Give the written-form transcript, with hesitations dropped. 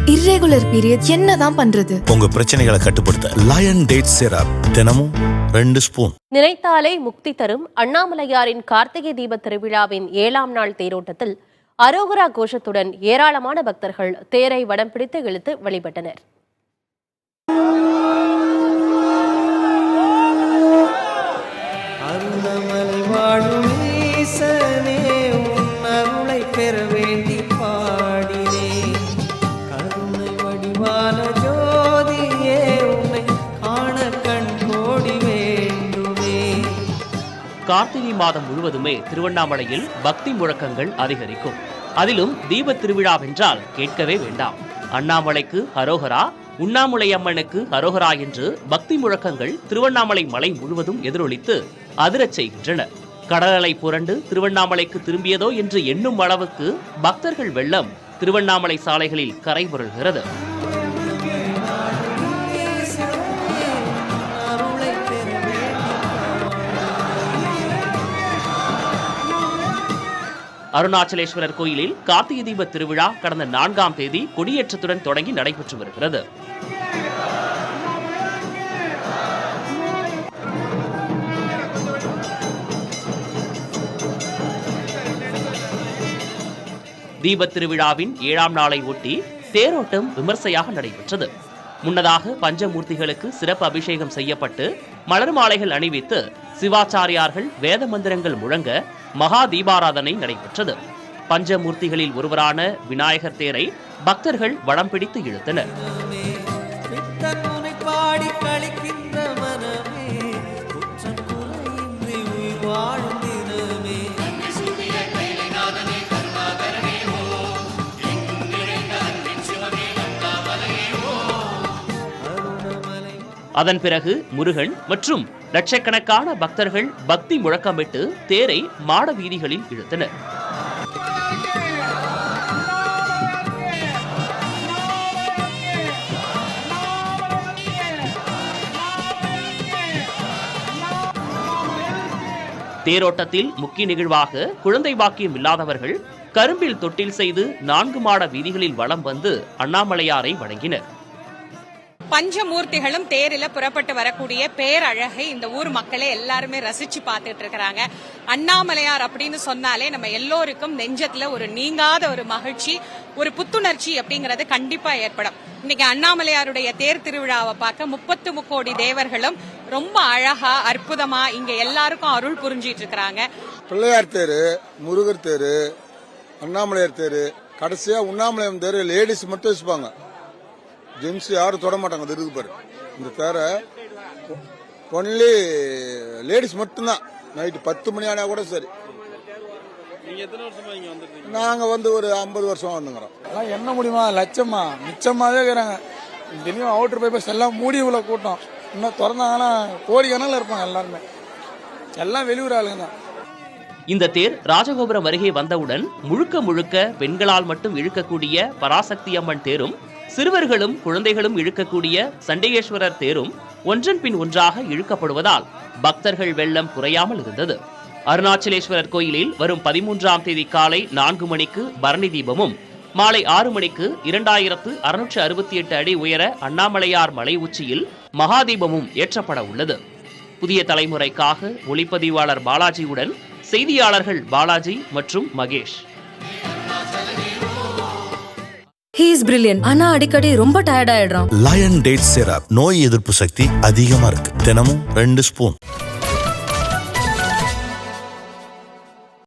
Irregular period என்னதான் பண்றது? உங்க பிரச்சனைகளை கட்டுப்படுத்த லயன் டேட் சிரப் தினமும் 2 ஸ்பூன். நினைத்தாலே முக்தி தரும் அண்ணாமலையாரின் கார்த்திகை தீப திருவிழாவின் 7ஆம் நாள் தேரோட்டத்தில் அரோகரா கோஷத்துடன் ஏராளமான பக்தர்கள் தேரை வடம் பிடித்து இழுத்து வழிபட்டனர். கார்த்திகை மாதம் முழுவதுமே திருவண்ணாமலையில் பக்தி முழக்கங்கள் அதிகரிக்கும். அதிலும் தீப திருவிழாவென்றால் கேட்கவே வேண்டாம். அண்ணாமலைக்கு ஹரோஹரா, உண்ணாமுலை அம்மனுக்கு ஹரோஹரா என்று பக்தி முழக்கங்கள் திருவண்ணாமலை மலை முழுவதும் எதிரொலித்து அதிரச் செய்கின்றன. கடலலை புரண்டு திருவண்ணாமலைக்கு திரும்பியதோ என்று எண்ணும் அளவுக்கு பக்தர்கள் வெள்ளம் திருவண்ணாமலை சாலைகளில் கரை புரள்கிறது. அருணாச்சலேஸ்வரர் கோயிலில் கார்த்திகை தீப திருவிழா கடந்த 4ஆம் தேதி கொடியேற்றத்துடன் தொடங்கி நடைபெற்று வருகிறது. தீப திருவிழாவின் 7ஆம் நாளை ஒட்டி தேரோட்டம் விமர்சையாக நடைபெற்றது. முன்னதாக பஞ்சமூர்த்திகளுக்கு சிறப்பு அபிஷேகம் செய்யப்பட்டு மலர் மாலைகள் அணிவித்து சிவாச்சாரியார்கள் வேத மந்திரங்கள் முழங்க மகா தீபாராதனை நடைபெற்றது. பஞ்சமூர்த்திகளில் ஒருவரான விநாயகர் தேரை பக்தர்கள் வடம் பிடித்து இழுத்தனர். அதன் பிறகு முருகன் மற்றும் லட்சக்கணக்கான பக்தர்கள் பக்தி முழக்கமிட்டு தேரை மாட வீதிகளில் இழுத்தனர். தேரோட்டத்தில் முக்கிய நிகழ்வாக குழந்தை பாக்கியம் இல்லாதவர்கள் கரும்பில் தொட்டில் செய்து 4 மாட வீதிகளில் வலம் வந்து அண்ணாமலையாரை வணங்கினர். பஞ்சமூர்த்திகளும் தேரில புறப்பட்டு வரக்கூடிய பேரழகை இந்த ஊர் மக்களே எல்லாருமே ரசிச்சு பார்த்துட்டு இருக்கிறாங்க. அண்ணாமலையார் அப்படின்னு சொன்னாலே நம்ம எல்லோருக்கும் நெஞ்சத்துல ஒரு நீங்காத ஒரு மகிழ்ச்சி, ஒரு புத்துணர்ச்சி அப்படிங்கறது கண்டிப்பா ஏற்படும். இன்னைக்கு அண்ணாமலையாருடைய தேர் திருவிழாவை பார்க்க 33 கோடி தேவர்களும் ரொம்ப அழகா அற்புதமா இங்க எல்லாருக்கும் அருள் புரிஞ்சிட்டு இருக்கிறாங்க. பிள்ளையார் தேரு, முருகர் தேரு, அண்ணாமலையார் தேரு, கடைசியா உண்ணாமலையம் தேரு லேடிஸ் மட்டும் வச்சுப்பாங்க. ஜென்ஸ் யாரும் தொட மாட்டாங்க. அது இருக்கு பாரு, இந்த தேர ஒன்லி லேடிஸ் மட்டும்தான். நைட்டு 10 மணி ஆனா கூட சரி. நாங்க வந்து ஒரு 50 வருஷமா வந்துங்கிறோம். என்ன முடியுமா, லட்சமா மிச்சமாவே இருக்கிறாங்க. தினம் அவுட்டர் பைபர்ஸ் எல்லாம் மூடி உள்ள கூட்டம். இன்னும் திறந்தாங்கன்னா கோடிக்கணக்கில் இருப்பாங்க. எல்லாருமே எல்லாம் வெளியூர் ஆளுங்க தான். இந்த தேர் ராஜகோபுரம் அருகே வந்தவுடன் முழுக்க முழுக்க பெண்களால் மட்டும் இழுக்கக்கூடிய பராசக்தி அம்மன் தேரும் சிறுவர்களும் குழந்தைகளும் இழுக்கக்கூடிய சண்டிகேஸ்வரர் தேரும் ஒன்றன் பின் ஒன்றாக இழுக்கப்படுவதால் பக்தர்கள் வெள்ளம் குறையாமல் இருந்தது. அருணாச்சலேஸ்வரர் கோயிலில் வரும் 13ஆம் தேதி காலை 4 மணிக்கு பரணி தீபமும் மாலை 6 மணிக்கு 2668 அடி உயர அண்ணாமலையார் மலை உச்சியில் மகாதீபமும் ஏற்றப்பட உள்ளது. புதிய தலைமுறைக்காக ஒளிப்பதிவாளர் பாலாஜியுடன் செய்தியாளர்கள் பாலாஜி மற்றும் மகேஷ். He is brilliant. ஆனா அடிக்கடி ரொம்ப டயர்ட் ஆயிடுறான். லயன் டேட் சிரப் நோய் எதிர்ப்பு சக்தி அதிகமா இருக்கு. தினமும் 2 ஸ்பூன்.